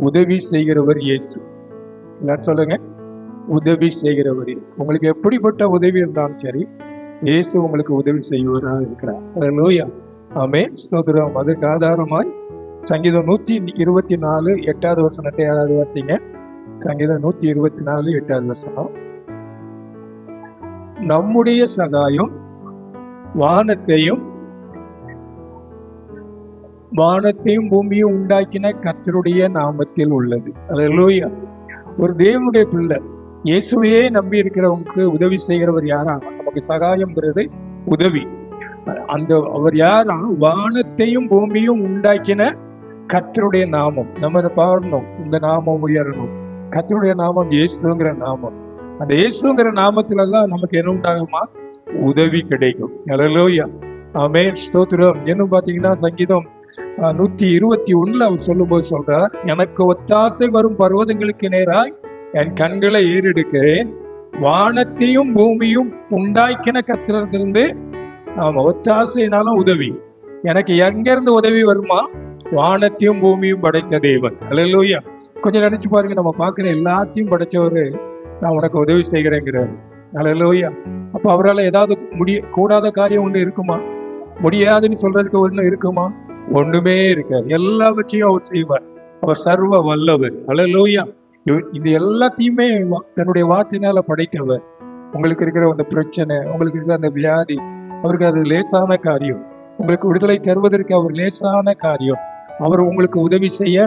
உதவி செய்கிறவர் இயேசு. எல்லாரும் சொல்லுங்க, உதவி செய்கிறவர் இயேசு. உங்களுக்கு எப்படிப்பட்ட உதவி இருந்தாலும் சரி, இயேசு உங்களுக்கு உதவி செய்வராக இருக்கிறார். அல்லேலூயா, ஆமென், ஸ்தோத்திரம். அதுக்கு ஆதாரமாய் சங்கீதம் 124 8வது வசனத்தை யாராவது வாசிங்க. சங்கீதம் 124 8வது வசனம். நம்முடைய சகாயம் வானத்தையும் பூமியும் உண்டாக்கின கர்த்தருடைய நாமத்தில் உள்ளது. அல்லேலூயா. ஒரு தேவனுடைய பிள்ளை இயேசுவையே நம்பி இருக்கிறவங்களுக்கு உதவி செய்கிறவர் யாரா? நமக்கு சகாயம்ங்கிறது உதவி. அந்த அவர் யாரா? வானத்தையும் பூமியும் உண்டாக்கின கர்த்தருடைய நாமம். நம்ம அதை பாடணும், இந்த நாமம் உயரணும். கர்த்தருடைய நாமம் இயேசுங்கிற நாமம். அந்த இயேசுங்கிற நாமத்துலதான் நமக்கு என்ன உண்டாகுமா? உதவி கிடைக்கும். அல்லேலூயா, ஆமென், ஸ்தோத்திரம். என்ன பாத்தீங்கன்னா சங்கீதம் 121 அவர் சொல்லும்போது சொல்றார், எனக்கு ஒத்தாசை வரும் பர்வதங்களுக்கு நேராய் என் கண்களை ஏறெடுக்கிறேன், வானத்தையும் பூமியும் உண்டாக்கின கர்த்தரிலிருந்து. ஆமா, ஒத்தாசைனாலும் உதவி. எனக்கு எங்க இருந்து உதவி வருமா? வானத்தையும் பூமியும் படைத்த தேவன். அல்லேலூயா. கொஞ்சம் நினைச்சு பாருங்க, நம்ம பார்க்கிற எல்லாத்தையும் படைச்சவரு நான் உனக்கு உதவி செய்கிறேங்கிறாரு. அல்லேலூயா. அப்ப அவரால் ஏதாவது கூடாத காரியம் ஒண்ணு இருக்குமா? முடியாதுன்னு சொல்றதுக்கு ஒண்ணு இருக்குமா? ஒண்ணுமே இருக்காது. எல்லாவற்றையும் அவர் செய்வார். அவர் சர்வ வல்லவர். அல்லேலூயா. இது எல்லாத்தையுமே தன்னுடைய வார்த்தையினால படைத்தவர். உங்களுக்கு இருக்கிற அந்த பிரச்சனை, உங்களுக்கு இருக்கிற அந்த வியாதி, அவருக்கு அது லேசான காரியம். உங்களுக்கு விடுதலை தருவதற்கு அவர் லேசான காரியம். அவர் உங்களுக்கு உதவி செய்ய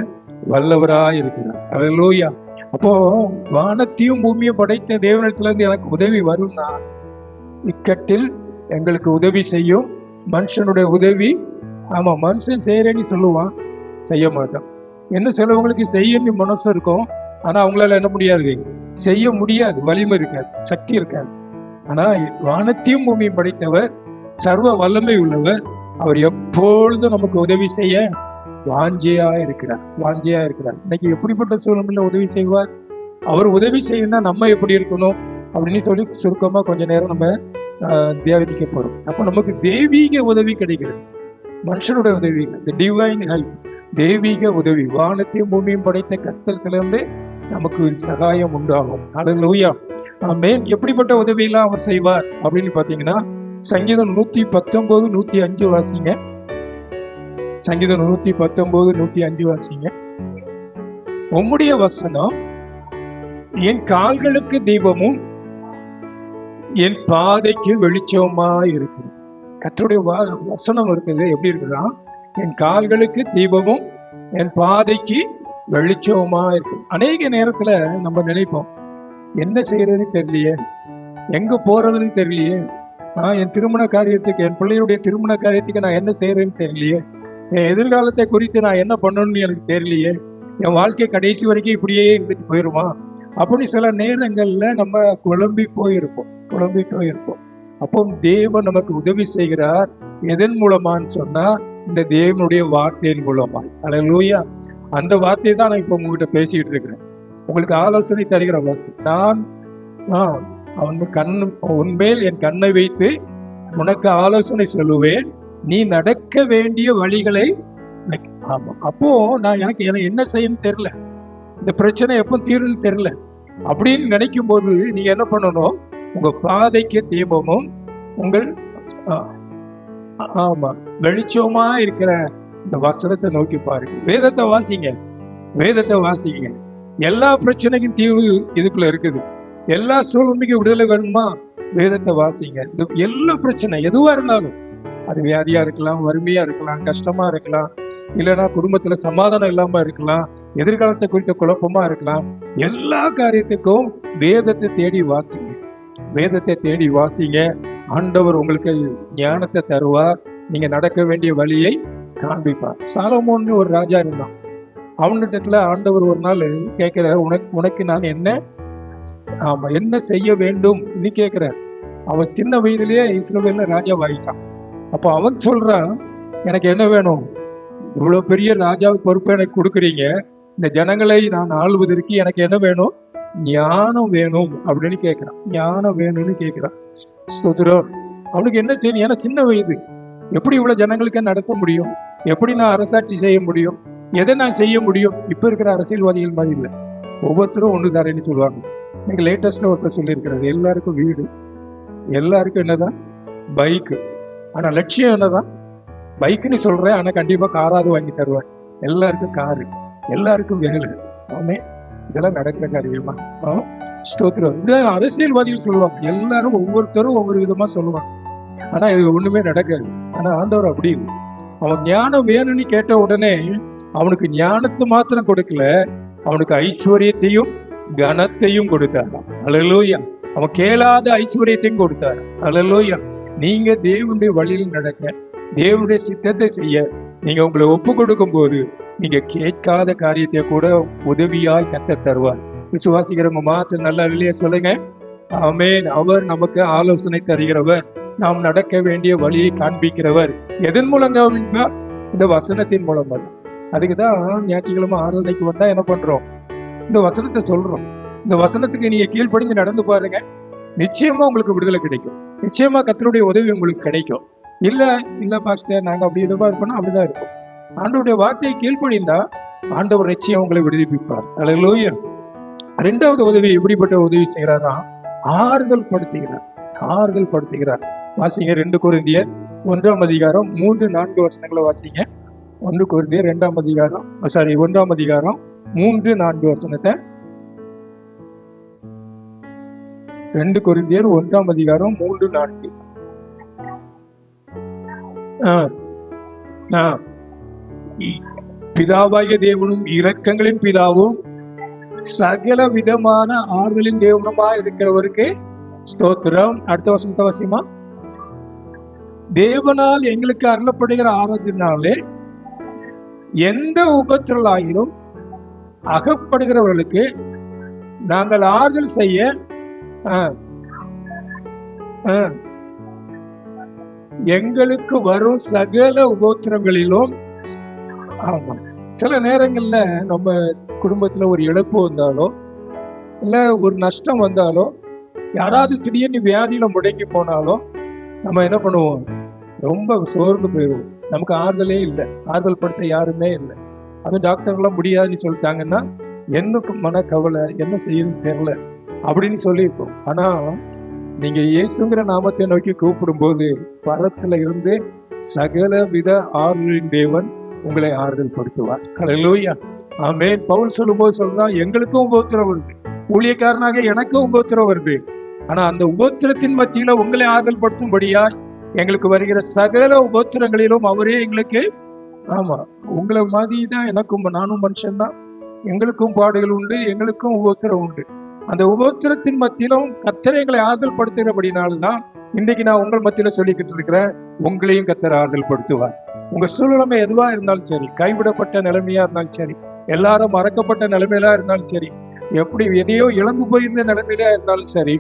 வல்லவராய் இருக்கிறார். அல்லேலூயா. அப்போ வானத்தையும் பூமியும் படைத்த தேவனிடத்துல இருந்து எனக்கு உதவி வரும்னா, இக்கட்டில் எங்களுக்கு உதவி செய்யும். மனுஷனுடைய உதவி, ஆமா, மனுஷன் செய்யறேன்னு சொல்லுவான், செய்ய மாட்டான். என்ன சிலவங்களுக்கு செய்யணும் மனசு இருக்கும், ஆனா அவங்களால என்ன முடியாது, செய்ய முடியாது, வலிமை இருக்காது, சக்தி இருக்காது. ஆனா வானத்தையும் பூமியும் படைத்தவர் சர்வ வல்லமை உள்ளவர். அவர் எப்பொழுதும் நமக்கு உதவி செய்ய வாஞ்சியா இருக்கிறார். இன்னைக்கு எப்படிப்பட்ட சூழ்நிலை உதவி செய்வார்? அவர் உதவி செய்யணும்னா நம்ம எப்படி இருக்கணும் அப்படின்னு சொல்லி சுருக்கமா கொஞ்ச நேரம் நம்ம தியானிக்க போறோம். அப்ப நமக்கு தெய்வீக உதவி கிடைக்கிறது. மனுஷனுடைய உதவி, டிவைன் ஹெல்ப், தெய்வீக உதவி. வானத்தையும் பூமியும் படைத்த கர்த்தரிடத்திலிருந்து நமக்கு சகாயம் உண்டாகும். அல்லேலூயா, ஆமென். எப்படிப்பட்ட உதவியெல்லாம் அவர் செய்வார் அப்படின்னு பாத்தீங்கன்னா, சங்கீதம் 119 105 வாசிங்க. சங்கீதம் 119 105 வாசிங்க. உம்முடைய வசனம் என் கால்களுக்கு தீபமும் என் பாதைக்கு வெளிச்சமா இருக்குது. கர்த்தருடைய வசனம் இருக்குது. எப்படி இருக்குதா? என் கால்களுக்கு தீபமும் என் பாதைக்கு வெளிச்சமா இருக்கு. அநேக நேரத்துல நம்ம நினைப்போம், என்ன செய்யறதுன்னு தெரியலையே, எங்க போறதுன்னு தெரியலையே, என் திருமண காரியத்துக்கு, என் பிள்ளையுடைய திருமண காரியத்துக்கு நான் என்ன செய்யறேன்னு தெரியலையே, என் எதிர்காலத்தை குறித்து நான் என்ன பண்ணணும்னு எனக்கு தெரியலையே, என் வாழ்க்கை கடைசி வரைக்கும் இப்படியே இருந்துட்டு போயிருமா அப்படின்னு சில நேரங்கள்ல நம்ம குழம்பி போயிருப்போம். அப்போ தேவன் நமக்கு உதவி செய்கிறார். எதன் மூலமான்னு சொன்னா, இந்த தேவனுடைய வார்த்தையின் மூலமாய். அல்லேலூயா. அந்த வார்த்தையை தான் நான் இப்போ உங்ககிட்ட பேசிட்டு இருக்கிறேன். உங்களுக்கு ஆலோசனை தருகிற வார்த்தை. நான் உன்மேல் என் கண்ணை வைத்து உனக்கு ஆலோசனை சொல்லுவேன், நீ நடக்க வேண்டிய வழிகளை. ஆமா, அப்போ எனக்கு என்ன செய்யணும்னு தெரியல, இந்த பிரச்சனை எப்போ தீருன்னு தெரியல அப்படின்னு நினைக்கும் போது நீங்க என்ன பண்ணணும்? உங்க பாதைக்கு தீபமும் உங்கள் வெளிச்சமா இருக்கிற இந்த வசனத்தை நோக்கி பாருங்க. வேதத்தை வாசிங்க. எல்லா பிரச்சனைக்கும் தீர்வு இதுக்குள்ள இருக்குது. எல்லா சூழ்நிலைக்கும் விடுதலை வேணுமா? வேதத்தை வாசிங்க. எல்லா பிரச்சனை எதுவா இருந்தாலும், அது வியாதியா இருக்கலாம், வறுமையா இருக்கலாம், கஷ்டமா இருக்கலாம், இல்லைன்னா குடும்பத்துல சமாதானம் இல்லாம இருக்கலாம், எதிர்காலத்தை குறித்த குழப்பமா இருக்கலாம். எல்லா காரியத்துக்கும் வேதத்தை தேடி வாசிங்க. ஆண்டவர் உங்களுக்கு ஞானத்தை தருவார். நீங்க நடக்க வேண்டிய வழியை காண்பிப்பார். சாலமோன்னு ஒரு ராஜா இருந்தான். அவனிடத்துல ஆண்டவர் ஒரு நாள் கேட்கிறார், உனக்கு நான் என்ன செய்ய வேண்டும் நீ கேட்கிறார். அவன் சின்ன வயதிலேயே இஸ்ரவேல்ல ராஜாவாயிட்டான். அப்போ அவன் சொல்றான், எனக்கு என்ன வேணும்? இவ்வளவு பெரிய ராஜாவுக்கு பொறுப்பை எனக்கு கொடுக்குறீங்க, இந்த ஜனங்களை நான் ஆளுவதற்கு எனக்கு என்ன வேணும்? ஞானம் வேணும் அப்படின்னு கேட்கிறான். ஞானம் வேணும்னு கேட்கிறான். ஸ்தோத்திரம். அவனுக்கு என்ன செய்யணும்? ஏன்னா சின்ன வயது, எப்படி இவ்வளவு ஜனங்களுக்கு நடத்த முடியும்? எப்படி நான் அரசாட்சி செய்ய முடியும்? எதை நான் செய்ய முடியும்? இப்ப இருக்கிற அரசியல்வாதிகள் மாதிரி இல்லை, ஒவ்வொருத்தரும் ஒன்று தரேன்னு சொல்லுவாங்க. இன்னைக்கு லேட்டஸ்டா ஒருத்தர் சொல்லியிருக்கிறது, எல்லாருக்கும் வீடு, எல்லாருக்கும் என்னதான் பைக்கு, ஆனா லட்சியம் என்னதான் பைக்குன்னு சொல்றேன், ஆனா கண்டிப்பா காராது வாங்கி தருவாங்க. எல்லாருக்கும் காரு, எல்லாருக்கும் வேலை. ஆமே, இதெல்லாம் நடக்கிற காரியமா? ஸ்தோத்திரம். இந்த அரசியல்வாதிகள் சொல்லுவாங்க, எல்லாரும் ஒவ்வொருத்தரும் ஒவ்வொரு விதமா சொல்லுவாங்க, ஆனா இது ஒண்ணுமே நடக்காது. ஆனா ஆண்டவர் அப்படி இல்லை. அவன் ஞானம் வேணும்னு கேட்ட உடனே அவனுக்கு ஞானத்தை மாத்திரம் கொடுக்கல, அவனுக்கு ஐஸ்வர்யத்தையும் கனத்தையும் கொடுத்தார். அல்லேலூயா. அவன் கேளாத ஐஸ்வர்யத்தையும் கொடுத்தார். அல்லேலூயா. நீங்க தேவனுடைய வழியில் நடக்க, தேவனுடைய சித்தத்தை செய்ய நீங்க உங்களை ஒப்பு கொடுக்கும் போது நீங்க கேட்காத காரியத்தை கூட உதவியாய் கத்த தருவார். விசுவாசிக்கிறவங்க மாத்திரம் நல்லா இல்லையா சொல்லுங்க. ஆமென். அவர் நமக்கு ஆலோசனை தருகிறவர், நாம் நடக்க வேண்டிய வழியை காண்பிக்கிறவர். எதன் மூலங்க? இந்த வசனத்தின் மூலமாக. அதுக்குதான் ஞாயிற்றுக்கிழமை ஆராதனைக்கு வந்தா என்ன பண்றோம்? இந்த வசனத்தை சொல்றோம். இந்த வசனத்துக்கு நீங்க கீழ்ப்படிஞ்சு நடந்து பாருங்க, நிச்சயமா உங்களுக்கு விடுதலை கிடைக்கும். நிச்சயமா கர்த்தருடைய உதவி உங்களுக்கு கிடைக்கும். இல்ல பாஸ்டர் நாங்க அப்படி இதுவா இருப்போம்னா அப்படிதான் இருக்கும். ஆண்டவருடைய வார்த்தையை கீழ்ப்படிந்தா ஆண்டவர் நிச்சயம் உங்களை விடுவிப்பார். அல்லேலூயா. இரண்டாவது உதவி எப்படிப்பட்ட உதவி செய்யறாரா? ஆறுதல் படுத்துகிறார். ஆறுதல் படுத்துகிறார். வாசிங்க 2 கொரிந்தியர் 1ஆம் அதிகாரம் 3-4 வசனங்களை வாசிங்க. 1 கொரிந்தியர் 2ஆம் அதிகாரம் 1ஆம் அதிகாரம் 3-4 வசனத்தை. 2 கொரிந்தியர் 1ஆம் அதிகாரம் 3-4. பிதாவாகிய தேவனும் இரக்கங்களின் பிதாவும் சகல விதமான ஆறுதலின் தேவனுமா இருக்கிறவருக்கு ஸ்தோத்திரம். அடுத்த வசனத்தை வாசிமா. தேவனால் எங்களுக்கு அருளப்படுகிற ஆராதனாலே எந்த உபத்திரலாயிலும் அகப்படுகிறவர்களுக்கு நாங்கள் ஆறுதல் செய்ய எங்களுக்கு வரும் சகல உபத்திரங்களிலும். ஆமா, சில நேரங்கள்ல நம்ம குடும்பத்துல ஒரு இழப்பு வந்தாலோ இல்ல ஒரு நஷ்டம் வந்தாலோ, யாராவது திடீர்னு வியாதியில முடங்கி போனாலும் நம்ம என்ன பண்ணுவோம்? ரொம்ப சோர்ந்து போயிடுவோம். நமக்கு ஆறுதலே இல்லை, ஆறுதல் படுத்த யாருமே இல்லை. அது டாக்டர்லாம் முடியாதுன்னு சொல்லிட்டாங்கன்னா எனக்கு மன கவலை, என்ன செய்யணும்னு தெரியல அப்படின்னு சொல்லியிருக்கோம். ஆனா நீங்க இயேசுங்கிற நாமத்தை நோக்கி கூப்பிடும் போது பரத்துல இருந்து சகல வித ஆறுதலின் தேவன் உங்களை ஆறுதல் படுத்துவார். அல்லேலூயா. ஆமென். பவுல் சொல்லும் போது சொல்றான், எங்களுக்கும் உபத்திரம் வருது, ஊழியக்காரனாக எனக்கும் உபத்திரம் வருது, ஆனா அந்த உபத்திரத்தின் மத்தியில உங்களை ஆறுதல் படுத்தும்படியா எங்களுக்கு வருகிற சகல உபத்திரங்களிலும் அவரே எங்களுக்கு. ஆமா, உங்களை மாதிரி தான் எனக்கும், நானும் மனுஷன்தான், எங்களுக்கும் பாடுகள் உண்டு, எங்களுக்கும் உபத்திரம் உண்டு. அந்த உபத்திரத்தின் மத்தியிலும் கர்த்தர் எங்களை ஆறுதல் படுத்துகிறபடினால்தான் இன்றைக்கு நான் உங்கள் மத்தியில சொல்லிக்கிட்டு இருக்கிறேன், உங்களையும் கர்த்தர் ஆறுதல் படுத்துவார். உங்க சூழ்நிலை எதுவா இருந்தாலும் சரி, கைவிடப்பட்ட நிலைமையா இருந்தாலும் சரி, எல்லாரும் மறக்கப்பட்ட நிலைமையில இருந்தாலும் சரி, எப்படி எதையோ இழந்து போயிருந்த நிலைமையில இருந்தாலும் சரி,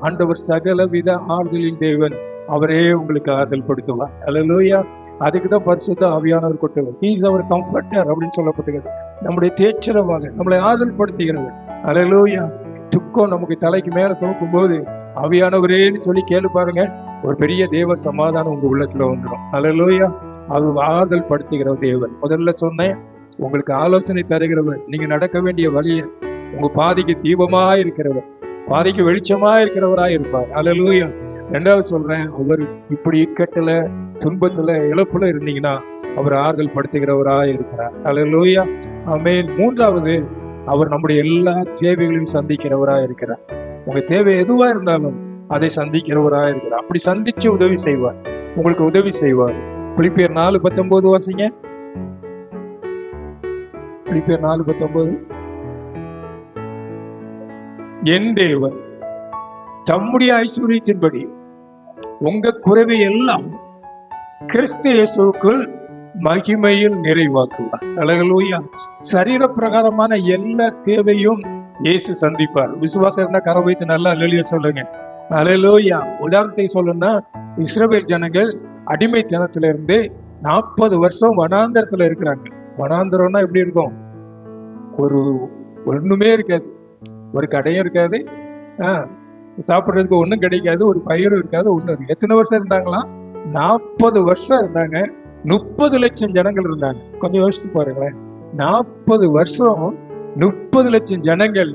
ஆண்டவர் சகல வித ஆறுதலின் தேவன், அவரே உங்களுக்கு ஆறுதல் படுத்துவார். அல்லேலூயா. அதுக்குதான் பரிசுத்த ஆவியானவர் கொண்டவர். He is our comforter அப்படின்னு சொல்லப்பட்டிருக்கிறது. நம்முடைய தேற்றரவாக நம்மளை ஆறுதல் படுத்துகிறவர். அல்லேலூயா. துக்கம் நமக்கு தலைக்கு மேல தூக்கும் போது ஆவியானவரேன்னு சொல்லி கேளு பாருங்க, ஒரு பெரிய தேவ சமாதானம் உங்க உள்ளத்துல வந்துடும். அல்லேலூயா. அது ஆறுதல் படுத்துகிற தேவன். முதல்ல சொன்னேன், உங்களுக்கு ஆலோசனை தருகிறவர், நீங்க நடக்க வேண்டிய வழியை, உங்க பாதைக்கு தீபமா இருக்கிறவர், பாதைக்கு வெளிச்சமா இருக்கிறவரா இருப்பார். அல்லேலூயா. ரெண்டாவது சொல்றேன், அவர் இப்படி இக்கட்டுல, துன்பத்துல, இழப்புல இருந்தீங்கன்னா அவர் ஆறுதல் படுத்துகிறவரா இருக்கிறார். அல்லேலூயா. ஆமென். மூன்றாவது, அவர் நம்முடைய எல்லா தேவைகளையும் சந்திக்கிறவரா இருக்கிறார். உங்க தேவை எதுவா இருந்தாலும் அதை சந்திக்கிறவரா இருக்கிறார். அப்படி சந்திச்சு உதவி செய்வார், உங்களுக்கு உதவி செய்வார். பிலிப்பியர் 4:19 வாசிங்க. பிலிப்பியர் 4:19. என் தேவன் தம்முடைய ஐஸ்வர்யத்தின்படி உங்க குறைவை எல்லாம் கிறிஸ்து இயேசுவுக்குள் மகிமையில் நிறைவாக்குவார். அல்லேலூயா. சரீர பிரகாரமான எல்லா தேவையும் இயேசு சந்திப்பார். விசுவாசம் இருந்தா கரை வைத்து நல்லா அல்லேலூயா சொல்லுங்க. அல்லேலூயா. உதாரணத்தை சொல்லணும்னா, இஸ்ரவேல் ஜனங்கள் அடிமைத்தனத்துல இருந்து 40 வருஷம் வனாந்தரத்துல இருக்கிறாங்க. வனாந்தரம்னா எப்படி இருக்கும்? ஒண்ணுமே இருக்காது, ஒரு கடையும் இருக்காது, சாப்பிட்றதுக்கு ஒன்றும் கிடைக்காது, ஒரு பயிரும் இருக்காது, ஒன்றும் இருக்கு. எத்தனை வருஷம் இருந்தாங்களாம்? 40 வருஷம் இருந்தாங்க. 30 லட்சம் ஜனங்கள் இருந்தாங்க. கொஞ்சம் யோசிச்சு பாருங்களேன். 40 வருஷம் 30 லட்சம் ஜனங்கள்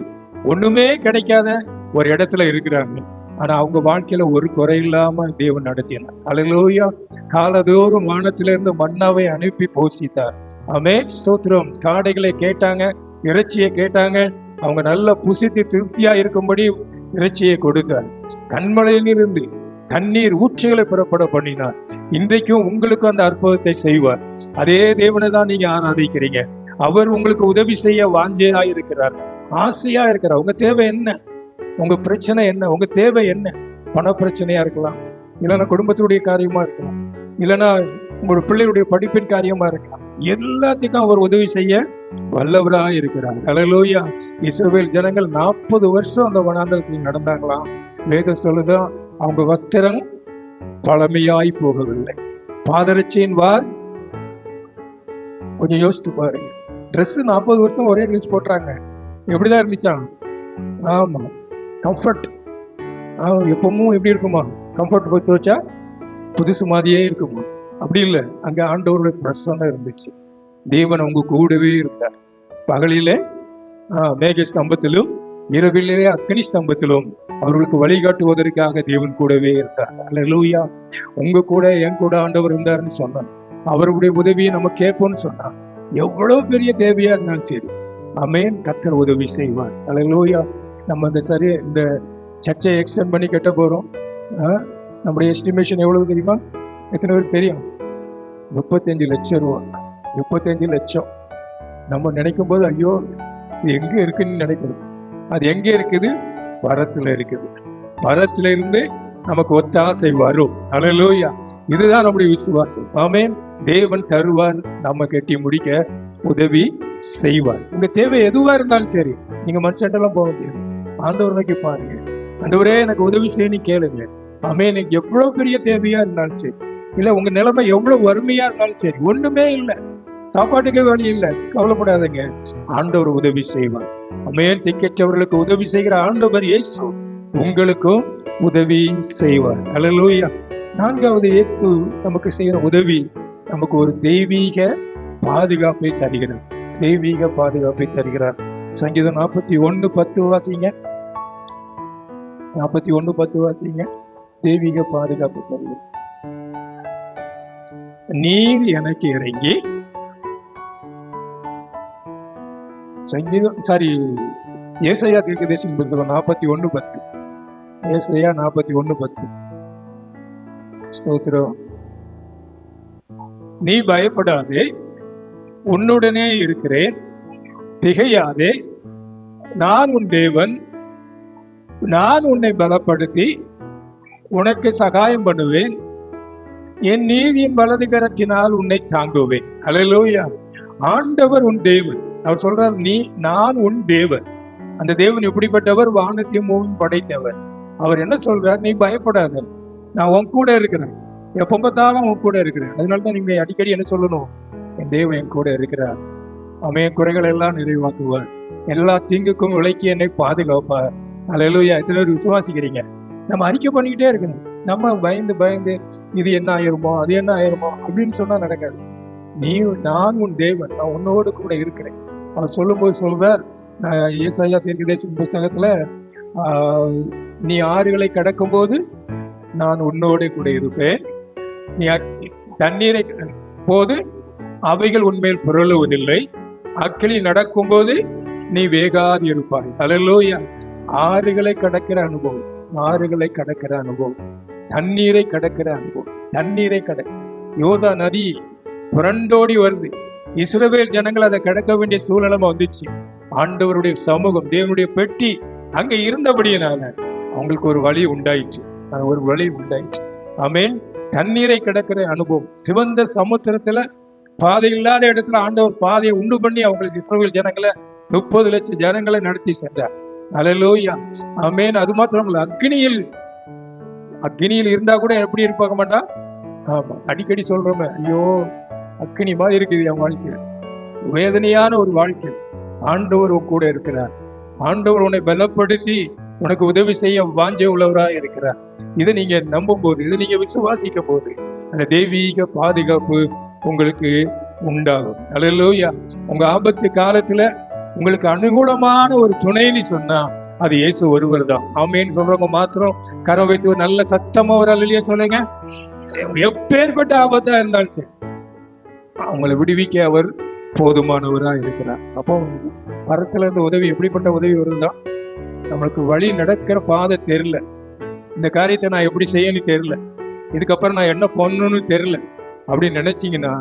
ஒண்ணுமே கிடைக்காத ஒரு இடத்துல இருக்கிறாங்க. ஆனா அவங்க வாழ்க்கையில ஒரு குறை இல்லாம தேவன் நடத்தினார். அல்லேலூயா. காலதோறும் வானத்திலிருந்து மன்னாவை அனுப்பி போஷித்தார். ஆமென், ஸ்தோத்திரம். காடைகளை கேட்டாங்க, இறைச்சியை கேட்டாங்க, அவங்க நல்லா புசித்து திருப்தியா இருக்கும்படி இறைச்சியை கொடுத்தார். கண்மலையிலிருந்து கண்ணீர் ஊற்றுகளை புறப்பட பண்ணினார். இன்றைக்கும் உங்களுக்கு அந்த அற்புதத்தை செய்வார். அதே தேவனை தான் நீங்க ஆராதிக்கிறீங்க. அவர் உங்களுக்கு உதவி செய்ய வாஞ்சையா இருக்கிறார், ஆசையா இருக்கிறார். உங்க தேவை என்ன? உங்க பிரச்சனை என்ன? உங்க தேவை என்ன? பண பிரச்சனையா இருக்கலாம், இல்லைன்னா குடும்பத்துடைய காரியமா இருக்கலாம், இல்லைன்னா உங்களோட பிள்ளைகளுடைய படிப்பின் காரியமா இருக்கலாம். எல்லாத்துக்கும் அவர் உதவி செய்ய வல்லவராக இருக்கிறார். அல்லேலூயா. இஸ்ரவேல் ஜனங்கள் 40 வருஷம் அந்த வனாந்தரத்தில் நடந்தாங்களாம். வேதம் சொல்லுதான், அவங்க வஸ்திரம் பழமையாய் போகவில்லை. பாதரட்சியின் வார், கொஞ்சம் யோசித்து பாருங்க. ட்ரெஸ் 40 வருஷம் ஒரே ட்ரெஸ் போட்டுறாங்க, எப்படிதான் இருந்துச்சாங்க? ஆமா, கம்ஃபர்ட். எப்பவும் எப்படி இருக்குமா? கம்ஃபர்ட் போய் துவச்சா புதுசு மாதிரியே இருக்குமா? அப்படி இல்லை, அங்க ஆண்டவருடைய பிரசன்னம் இருந்துச்சு. தேவன் அவங்க கூடவே இருந்தார். பகலிலே மேக ஸ்தம்பத்திலும் இரவிலே அக்னி ஸ்தம்பத்திலும் அவர்களுக்கு வழிகாட்டுவதற்காக தேவன் கூடவே இருந்தார். அல்லேலூயா. உங்க கூட என் கூட ஆண்டவர் இருந்தாருன்னு சொன்னார். அவருடைய உதவியை நம்ம கேட்போம்னு சொன்னார். எவ்வளவு பெரிய தேவையா இருந்தாலும் சரி, ஆமென், கர்த்தர் உதவி செய்வார். அல்லேலூயா. நம்ம இந்த சர்ச்சை எக்ஸ்டெண்ட் பண்ணி கட்ட போறோம். நம்முடைய எஸ்டிமேஷன் எவ்வளவு தெரியுமா? எத்தனை பேர் தெரியும்? 35 லட்சம் ரூபா. 35 லட்சம். நம்ம நினைக்கும் போது ஐயோ இது எங்க இருக்குன்னு நினைக்கிறோம். அது எங்க இருக்குது? பரத்துல இருக்குது. பரத்துல இருந்து நமக்கு ஒத்தாசை வரும். அல்லேலூயா. இதுதான் நம்முடைய விசுவாசம். ஆமென். தேவன் தருவார், நம்ம கட்டி முடிக்க உதவி செய்வார். உங்க தேவை எதுவா இருந்தாலும் சரி, நீங்க மனுஷன்லாம் போக முடியாது. ஆண்டவர் நோக்கி பாருங்க, ஆண்டவரே எனக்கு உதவி செய்யணும் கேளுங்க. ஆமென். எனக்கு எவ்வளவு பெரிய தேவையா இருந்தாலும் சரி, இல்ல உங்க நிலைமை எவ்வளவு வறுமையா இருந்தாலும் சரி, ஒண்ணுமே இல்லை, சாப்பாட்டுக்கே வழி இல்லை, கவலைப்படாதீங்க, ஆண்டவர் உதவி செய்வார். ஆமென். திக்கற்றவர்களுக்கு உதவி செய்கிற ஆண்டவர் இயேசு உங்களுக்கும் உதவி செய்வார். அல்லேலூயா. 4வது, இயேசு நமக்கு செய்கிற உதவி நமக்கு ஒரு தெய்வீக பாதுகாப்பை தருகிறார். தெய்வீக பாதுகாப்பை தருகிறார். சங்கீதம் 41:10 வாசிங்க. 41:10 வாசிங்க. தெய்வீக பாதுகாப்பு தருகிறார். நீர் எனக்கு இறங்கி, ஏசாயா தீர்க்கதரிசியின் புத்தகம் 41:10. ஏசாயா 41:10. ஸ்தோத்திரம். நீ பயப்படாதே, உன்னுடனே இருக்கிறேன், திகையாதே, நான் உன் தேவன், நான் உன்னை பலப்படுத்தி உனக்கு சகாயம் பண்ணுவேன், என் நீதியின் வலது கரத்தினால் உன்னை தாங்குவேன். அல்லேலூயா. ஆண்டவர் உன் தேவன். அவர் சொல்றார், நான் உன் தேவன். அந்த தேவன் எப்படிப்பட்டவர்? வானத்தையும் பூமியும் படைத்தவர். அவர் என்ன சொல்றார்? நீ பயப்படாத, நான் உன் கூட இருக்கிறேன், எப்ப பார்த்தாலும் உன் கூட இருக்கிறேன். அதனாலதான் நீங்க அடிக்கடி என்ன சொல்லணும்? என் தேவன் என் கூட இருக்கிறார், அவன் குறைகள் எல்லாம் நிறைவாக்குவார், எல்லா தீங்குக்கும் விலக்கி என்னை பாதுகாப்பார். அல்லேலூயா. எத்தனை பேர் விசுவாசிக்கிறீங்க? நம்ம அறிக்கை பண்ணிக்கிட்டே இருக்கணும். நம்ம பயந்து பயந்து இது என்ன ஆயிருமோ, அது என்ன ஆயிருமோ அப்படின்னு சொன்னா நடக்காது. நான் உன் தேவன், நான் உன்னோடு கூட இருக்கிறேன். அவர் சொல்லும்போது சொல்வார், ஏசாயா தீர்க்கதரிசியின் புத்தகத்துல, நீ ஆறுகளை கடக்கும் போது நான் உன்னோட கூட இருப்பேன், நீ தண்ணீரை போது அவைகள் உன்மேல் புரளுவதில்லை, அக்கிளி நடக்கும் போது நீ வேகாது இருப்பாய். அல்லேலூயா. ஆறுகளை கடக்கிற அனுபவம், ஆறுகளை கடக்கிற அனுபவம், தண்ணீரை கடக்கிற அனுபவம், தண்ணீரை யோதா நதி புரண்டோடி வருது. இஸ்ரவேல் ஜனங்கள் அதை கடக்க வேண்டிய சூழ்நிலைமை வந்துச்சு. ஆண்டவருடைய சமூகம், தேவனுடைய பெட்டி அங்க இருந்தபடியினால அவங்களுக்கு ஒரு வழி உண்டாயிடுச்சு. ஒரு வழி உண்டாயிடுச்சு. ஆமென். தண்ணீரை கடக்கிற அனுபவம். சிவந்த சமுத்திரத்துல பாதை இல்லாத இடத்துல ஆண்டவர் பாதையை உண்டு பண்ணி அவங்களுக்கு இஸ்ரவேல் ஜனங்களை 30 லட்சம் ஜனங்களை நடத்தி சென்றார். அல்லேலூயா. ஆமென். அது மாத்திரம் இல்ல, அக்னியில் இருந்தா கூட எப்படி இருப்பாங்க மாட்டா? ஆமா, அடிக்கடி சொல்றோமே, ஐயோ அக்னி மாதிரி இருக்குது என் வாழ்க்கை, வேதனையான ஒரு வாழ்க்கை. ஆண்டவர் கூட இருக்கிறார். ஆண்டவர் உன்னை பலப்படுத்தி உனக்கு உதவி செய்ய வாஞ்சை உள்ளவராக இருக்கிறார். இதை நீங்க நம்பும் போது, இதை நீங்க விசுவாசிக்கும் போது, அந்த தெய்வீக பாதுகாப்பு உங்களுக்கு உண்டாகும். அல்லேலூயா. உங்க ஆபத்து காலத்துல உங்களுக்கு அனுகூலமான ஒரு துணைன்னு சொன்னா அது இயேசு ஒருவர் தான். ஆமென் சொல்றவங்க மாத்திரம் கரம் வைத்து ஒரு நல்ல சத்தமா ஒரு அல்லேலூயா சொல்லுங்க. எப்பேற்பட்ட ஆபத்தா இருந்தாலும் சரி அவங்களை விடுவிக்க அவர் போதுமானவரா இருக்கிறார். அப்போ பரத்துல இருந்து உதவி எப்படிப்பட்ட உதவி வருதுதான், நம்மளுக்கு வழி நடக்கிற பாதை தெரியல, இந்த காரியத்தை நான் எப்படி செய்யணும்னு தெரியல, இதுக்கப்புறம் நான் என்ன பண்ணணும்னு தெரியல அப்படின்னு நினைச்சீங்கன்னா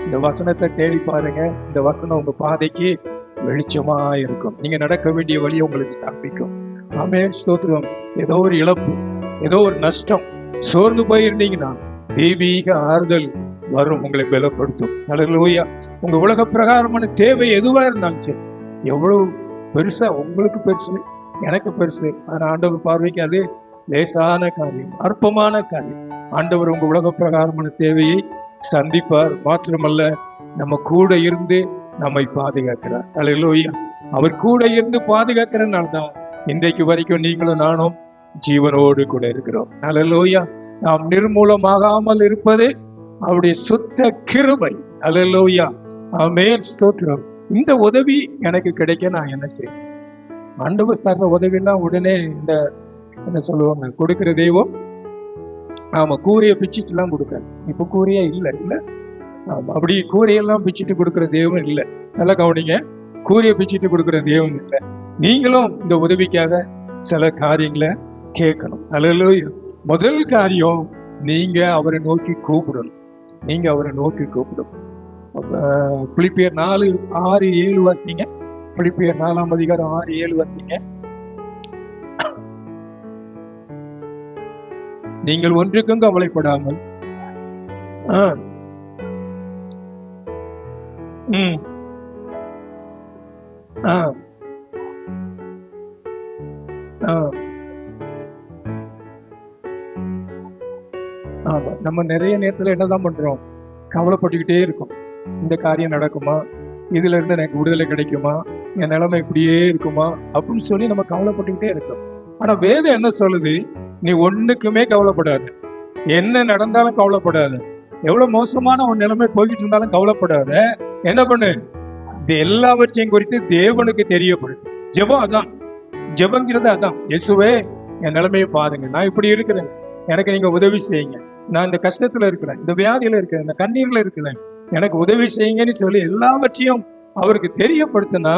இந்த வசனத்தை தேடி பாருங்க. இந்த வசனம் உங்க பாதைக்கு வெளிச்சமா இருக்கும். நீங்க நடக்க வேண்டிய வழியை உங்களுக்கு காண்பிக்கும். ஆமென் ஸ்தோத்திரம். ஏதோ ஒரு இழப்பு, ஏதோ ஒரு நஷ்டம், சோர்ந்து போயிருந்தீங்கன்னா தெய்வீக ஆறுதல் வரும், உங்களை பலப்படுத்தும். அல்லேலூயா. உங்க உலக பிரகாரமான தேவை எதுவா இருந்தாலும் சரி, எவ்வளவு பெருசா உங்களுக்கு பெருசு எனக்கு பெருசு, ஆனா ஆண்டவர் பார்வைக்கு அது லேசான காரியம், அற்பமான காரியம். ஆண்டவர் உங்க உலக பிரகாரமான தேவையை சந்திப்பார். மாத்திரமல்ல நம்ம கூட இருந்து நம்மை பாதுகாக்கிறார். அல்லேலூயா. அவர் கூட இருந்து பாதுகாக்கிறனால தான் இன்றைக்கு வரைக்கும் நீங்களும் நானும் ஜீவனோடு கூட இருக்கிறோம். அல்லேலூயா. நாம் நிர்மூலமாகாமல் இருப்பது அவருடைய சுத்த கிருபை. அல்லேலூயா. ஆமென் ஸ்தோத்திரம். இந்த உதவி எனக்கு கிடைக்க நான் என்ன செய்வேன்? ஆண்டவர் தர்ற உதவினா உடனே இந்த என்ன சொல்லுவாங்க, கொடுக்கிற தெய்வம் ஆமா கூரையை பிச்சுட்டுலாம் கொடுக்காது. இப்ப கூரையே இல்லை இல்லை. ஆமா, அப்படி கூரையெல்லாம் பிச்சுட்டு கொடுக்குற தெய்வம் இல்லை. நல்லா கவனிங்க, கூரையை பிச்சுட்டு கொடுக்குற தெய்வம் இல்லை. நீங்களும் இந்த உதவிக்காக சில காரியங்களை கேட்கணும். அல்லேலூயா. முதல் காரியம், நீங்க அவரை நோக்கி கூப்பிடணும். நீங்க அவரை நோக்கி கூப்பிடணும். பிலிப்பியர் 4:6-7 வாசிங்க. பிலிப்பியர் 4ஆம் அதிகாரம் 6-7 வாசிங்க. நீங்கள் ஒன்றுக்கும் கவலைப்படாமல் ஆமா, நம்ம நிறைய நேரத்துல என்னதான் பண்றோம், கவலைப்பட்டுக்கிட்டே இருக்கும். இந்த காரியம் நடக்குமா, இதுல இருந்து எனக்கு விடுதலை கிடைக்குமா, என் நிலைமை இப்படியே இருக்குமா அப்படின்னு சொல்லி நம்ம கவலைப்பட்டுக்கிட்டே இருக்கோம். ஆனா வேதம் என்ன சொல்லுது, நீ ஒண்ணுக்குமே கவலைப்படாது, என்ன நடந்தாலும் கவலைப்படாது, எவ்வளவு மோசமான ஒரு நிலைமை போய்கிட்டு இருந்தாலும் கவலைப்படாத. என்ன பண்ணு, இது எல்லாவற்றையும் குறித்து தேவனுக்கு தெரியப்படுது. ஜெபம் அதான், ஜெபங்கிறது அதான். இயேசுவே என் நிலைமையை பாருங்க, நான் இப்படி இருக்கிறேன், எனக்கு நீங்க உதவி செய்யுங்க, நான் இந்த கஷ்டத்துல இருக்கிறேன், இந்த வியாதியில இருக்கிறேன், இந்த கண்ணீர்ல இருக்கிறேன், எனக்கு உதவி செய்யுங்கன்னு சொல்லி எல்லாவற்றையும் அவருக்கு தெரியப்படுத்தினா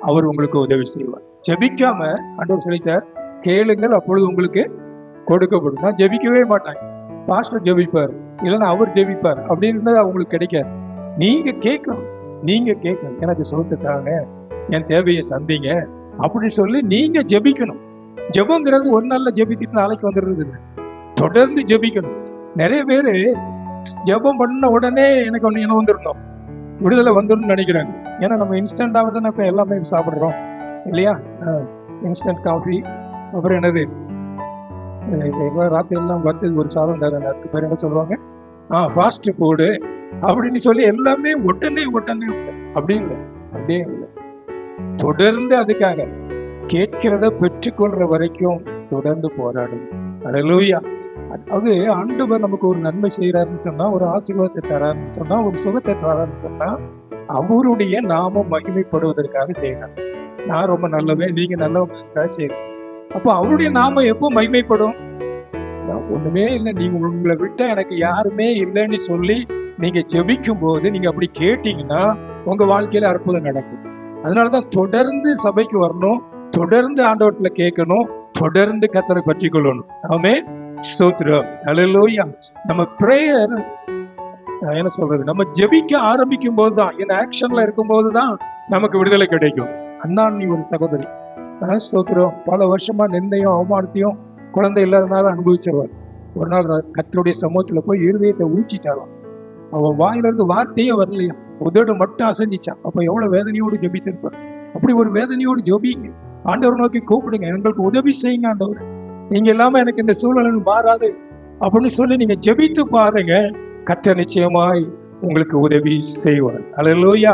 அவர் உங்களுக்கு உதவி செய்வார். ஜெபிக்காம ஆண்டவர் சொல்லிட்டார், கேளுங்கள் அப்பொழுது உங்களுக்கு கொடுக்கப்படும். நான் ஜெபிக்கவே மாட்டாங்க, பாஸ்டர் ஜெபிப்பார், இல்லைன்னா அவர் ஜெபிப்பார் அப்படின்னு இருந்தால் அவங்களுக்கு கிடைக்காது. நீங்க கேட்கணும், நீங்க கேட்கணும், எனக்கு சொல்லிட்டாங்க, என் தேவையை சந்திங்க அப்படின்னு சொல்லி நீங்க ஜெபிக்கணும். ஜெபங்கிறது ஒரு நாள்ல ஜெபித்துட்டு நாளைக்கு வந்துடுறது இல்லை, தொடர்ந்து ஜெபிக்கணும். நிறைய பேரு ஜெபம் பண்ண உடனே எனக்கு ஒண்ணு என்ன வந்துடணும், விடுதலை வந்துடும் நினைக்கிறாங்க. ஏன்னா நம்ம இன்ஸ்டன்டாக தானே இப்ப எல்லாமே சாப்பிடுறோம் இல்லையா? இன்ஸ்டன்ட் காஃபி, அப்புறம் என்னது ராத்திரி எல்லாம் வந்து ஒரு சாதம் தர, அதுக்கு பேர் என்ன சொல்லுவாங்க, ஃபாஸ்ட் ஃபுட்டு அப்படின்னு சொல்லி எல்லாமே உடனே உடனே அப்படி இல்லை, அப்படியே இல்லை. தொடர்ந்து அதுக்காக கேட்கிறத பெற்றுக்கொள்ற வரைக்கும் தொடர்ந்து போராடும். அல்லேலூயா. அதாவது ஆண்டவர் நமக்கு ஒரு நன்மை செய்யறாருன்னு சொன்னா, ஒரு ஆசீர்வாதத்தை தராருன்னு சொன்னா, ஒரு சுகத்தை தராருன்னு சொன்னா அவருடைய நாமம் மகிமைப்படுவதற்காக செய்யறாரு. நான் ரொம்ப நல்லவன், நீங்க நல்லவங்களுக்காக செய்யறேன். அப்போ அவருடைய நாமம் எப்போ மகிமைப்படும்? ஒண்ணுமே இல்லை, நீங்க உங்களை விட்ட எனக்கு யாருமே இல்லைன்னு சொல்லி நீங்க ஜெபிக்கும் போது, நீங்க அப்படி கேட்டீங்கன்னா உங்க வாழ்க்கையில அற்புதம் நடக்கும். அதனாலதான் தொடர்ந்து சபைக்கு வரணும், தொடர்ந்து ஆண்டவர்ல கேட்கணும், தொடர்ந்து கர்த்தரை பற்றி கொள்ளணும். ஆமென் ஸ்தோத்திரம். அல்லேலூயா. நம்ம பிரேயர் என்ன சொல்றது, நம்ம ஜெபிக்க ஆரம்பிக்கும் போதுதான், என்ன ஆக்ஷன்ல இருக்கும் போதுதான் நமக்கு விடுதலை கிடைக்கும். அண்ணான் நீ ஒரு சகோதரி ஸ்தோத்திரம், பல வருஷமா நிந்தையும் அவமானத்தையும் குழந்தை இல்லாதனால அனுபவிச்சிருவார். ஒரு நாள் கர்த்தருடைய சமூகத்துல போய் இருதயத்தை ஊச்சிட்டாராம். அவன் வாயிலிருந்து வார்த்தையே வரலையா, உதடு மட்டும் அசைஞ்சிச்சான். அப்ப எவ்வளவு வேதனையோடு ஜெபித்திருப்பார். அப்படி ஒரு வேதனையோடு ஜெபிங்க, ஆண்டவர் நோக்கி கூப்பிடுங்க, எங்களுக்கு உதவி செய்யுங்க ஆண்டவர், நீங்க இல்லாம எனக்கு இந்த சூழ்நிலை மாறாது அப்படின்னு சொல்லி நீங்க ஜெபித்து பாருங்க, கர்த்தர் நிச்சயமாய் உங்களுக்கு உதவி செய்வார். அல்லேலூயா.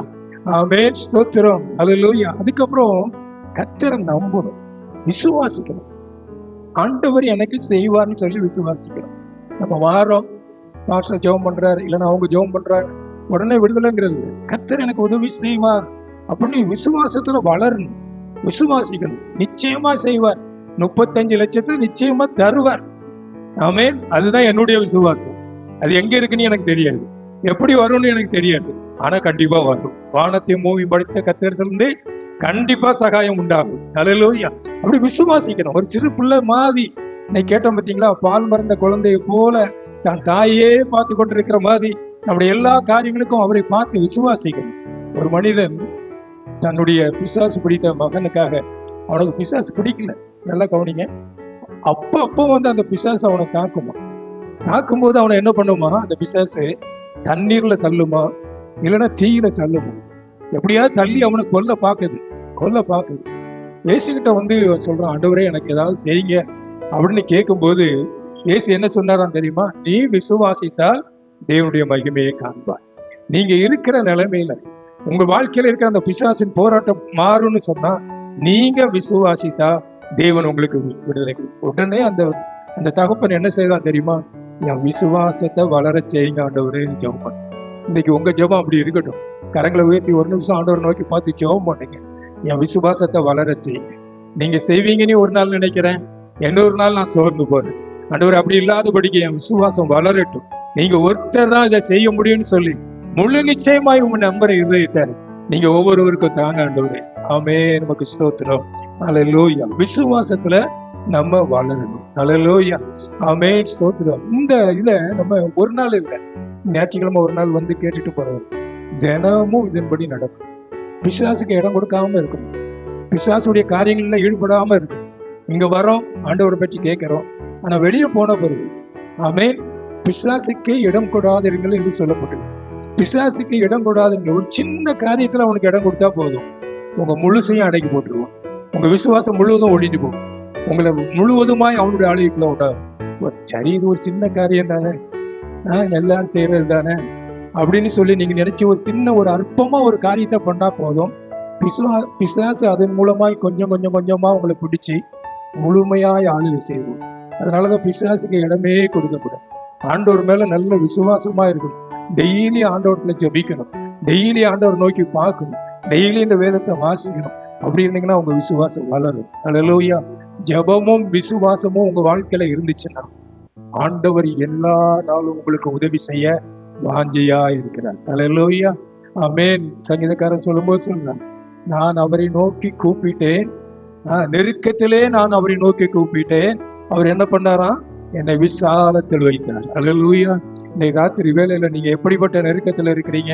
ஆமென் ஸ்தோத்திரம். அல்லேலூயா. அதுக்கப்புறம் கர்த்தரை நம்பணும், விசுவாசிக்கணும். ஆண்டவர் எனக்கு செய்வார்னு சொல்லி விசுவாசிக்கணும். நம்ம வாரோம், பாஸ்டர் ஜெபம் பண்றாரு, இல்லைன்னா அவங்க ஜெபம் பண்றாங்க, உடனே விடுதலைங்கிறது. கர்த்தர் எனக்கு உதவி செய்வார் அப்படின்னு விசுவாசத்துல வளரணும், விசுவாசிக்கணும். நிச்சயமா செய்வார். 35 லட்சத்தை நிச்சயமா தருவார். ஆமென். அதுதான் என்னுடைய விசுவாசம். அது எங்க இருக்குன்னு எனக்கு தெரியாது, எப்படி வரும்னு எனக்கு தெரியாது, ஆனா கண்டிப்பா வரும். வானத்தை மூவி படைத்த கர்த்தரிடமிருந்து கண்டிப்பா சகாயம் உண்டாகும். ஹல்லேலூயா. அப்படி விசுவாசிக்கணும். ஒரு சிறு பிள்ளை மாதிரி இன்னைக்கு கேட்டோம் பார்த்தீங்களா, பால் மறந்த குழந்தையை போல தன் தாயே பார்த்து கொண்டிருக்கிற மாதிரி நம்முடைய எல்லா காரியங்களுக்கும் அவரை பார்த்து விசுவாசிக்கணும். ஒரு மனிதன் தன்னுடைய பிசாசு பிடித்த மகனுக்காக, அவனுக்கு பிசாசு பிடிக்கல, நல்லா கவனிங்க, அப்போ வந்து அந்த பிசாசு அவனை தாக்குமா. தாக்கும்போது அவனை என்ன பண்ணுமா, அந்த பிசாசு தண்ணீர்ல தள்ளுமா, இல்லைன்னா தீயில தள்ளுமா, எப்படியாவது தள்ளி அவனை கொல்ல பார்க்குது. இயேசுகிட்ட வந்து சொல்றான், ஆண்டவரே எனக்கு ஏதாவது செய்யுங்க அப்படின்னு கேட்கும்போது இயேசு என்ன சொன்னாராம் தெரியுமா? நீ விசுவாசித்தால் தேவனுடைய மகிமையை காண்பார். நீங்க இருக்கிற நிலைமையில உங்க வாழ்க்கையில இருக்கிற அந்த பிசாசின் போராட்டம் மாறும்னு சொன்னா, நீங்க விசுவாசித்தா தேவன் உங்களுக்கு விடுதலை கொடுக்கும். உடனே அந்த தகப்பன் என்ன செய்யலாம் தெரியுமா? என் விசுவாசத்தை வளர செய்யுங்க ஆண்டவரே ஜெபம் பண்ணு. இன்னைக்கு உங்க ஜெபம் அப்படி இருக்கட்டும். கரங்களை உயர்த்தி ஒரு நிமிஷம் ஆண்டவர் நோக்கி பார்த்து ஜெபம் பண்ணுங்க. என் விசுவாசத்தை வளர செய்யுங்க. நீங்க செய்வீங்கன்னு ஒரு நாள் நினைக்கிறேன், இன்னொரு நாள் நான் சோர்ந்து போறேன். ஆண்டவர் அப்படி இல்லாதபடிக்கு என் விசுவாசம் வளரட்டும். நீங்க ஒருத்தர் தான் இதை செய்ய முடியும்னு சொல்லி முழு நிச்சயமாய் உங்க நம்பரை இருதயத்தாரு நீங்க ஒவ்வொருவருக்கும் தாங்க ஆண்டவரே. ஆமென். நமக்கு ஸ்தோத்திரம். ஹல்லேலூயா. விசுவாசத்துல நம்ம வளரணும். ஹல்லேலூயா. ஆமென். ஸ்தோத்திரம். இந்த இத நம்ம ஒரு நாள் இல்லை, ஞாயிற்றுக்கிழமை ஒரு நாள் வந்து கேட்டுட்டு போறது, தினமும் இதன்படி நடக்கும். பிசாசுக்கு இடம் கொடுக்காம இருக்கணும், பிசாசுடைய காரியங்கள்ல ஈடுபடாம இருக்கும். இங்க வரோம், ஆண்டவரை பற்றி கேட்கிறோம், ஆனா வெளியே போன பிறகு ஆமென், பிசாசுக்கு இடம் கொடாதீர்கள் என்று சொல்லப்பட்டது. பிசாசுக்கு இடம் கொடாதீர்கள். ஒரு சின்ன காரியத்துல அவனுக்கு இடம் கொடுத்தா போதும், உங்க முழுசையும் அடக்கி போட்டுருவோம். உங்க விசுவாசம் முழுவதும் ஒழிஞ்சு போகும். உங்களை முழுவதுமாய் அவனுடைய ஆளுக்குள்ள விடாது. சரி, இது ஒரு சின்ன காரியம் தானே, எல்லாரும் செய்யறது தானே அப்படின்னு சொல்லி நீங்க நினைச்சு ஒரு சின்ன ஒரு அற்பமா ஒரு காரியத்தை பண்ணா போதும், பிசாசு அதன் மூலமாய் கொஞ்சம் கொஞ்சமா உங்களை பிடிச்சி முழுமையாய் ஆளுகை செய்வோம். அதனாலதான் பிசாசுக்கு இடமே கொடுக்கக்கூடாது. ஆண்டவர் மேல நல்ல விசுவாசமா இருக்கணும். டெய்லி ஆண்டவர்ல ஜெபிக்கணும், டெய்லி ஆண்டவர் நோக்கி பார்க்கணும், டெய்லி இந்த வேதத்தை வாசிக்கணும். அப்படி இருந்தீங்கன்னா உங்க விசுவாசம் வளரும். ஹல்லேலூயா. ஜெபமும் விசுவாசமும் உங்க வாழ்க்கையில இருந்துச்சுன்னா ஆண்டவர் எல்லா நாளும் உங்களுக்கு உதவி செய்ய வாஞ்சையா இருக்கிறார். ஹல்லேலூயா. ஆமென். சங்கீதக்காரன் சொல்லும்போது சொல்றான், நான் அவரை நோக்கி கூப்பிட்டேன், நெருக்கத்திலே நான் அவரை நோக்கி கூப்பிட்டேன், அவர் என்ன பண்ணாராம், என்னை விசாலத்தில் வைத்தார். ஹல்லேலூயா. இன்னைக்கு ராத்திரி வேலையில நீங்க எப்படிப்பட்ட நெருக்கத்துல இருக்கிறீங்க,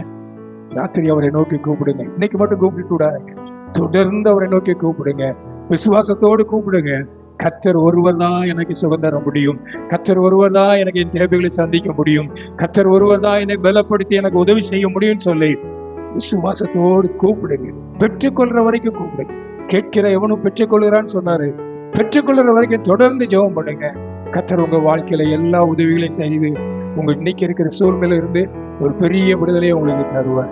ராத்திரி அவரை நோக்கி கூப்பிடுங்க. இன்னைக்கு மட்டும் கூப்பிட்டு விடாதீங்க, தொடர்ந்து அவரை நோக்கி கூப்பிடுங்க, விசுவாசத்தோடு கூப்பிடுங்க. கர்த்தர் ஒருவர் தான் எனக்கு சுகம் தர முடியும், கர்த்தர் ஒருவர் தான் எனக்கு என் தேவைகளை சந்திக்க முடியும், கர்த்தர் ஒருவர் தான் என்னை பலப்படுத்தி எனக்கு உதவி செய்ய முடியும்னு சொல்லி விசுவாசத்தோடு கூப்பிடுங்க. பெற்றுக்கொள்ற வரைக்கும் கூப்பிடுங்க. கேட்கிற எவனும் பெற்றுக்கொள்கிறான்னு சொன்னாரு. பெற்றுக்கொள்ற வரைக்கும் தொடர்ந்து ஜெபம் பண்ணுங்க. கர்த்தர் உங்க வாழ்க்கையில எல்லா உதவிகளையும் செய்து உங்க இன்னைக்கு இருக்கிற சூழ்நிலை இருந்து ஒரு பெரிய விடுதலையை உங்களுக்கு தருவார்.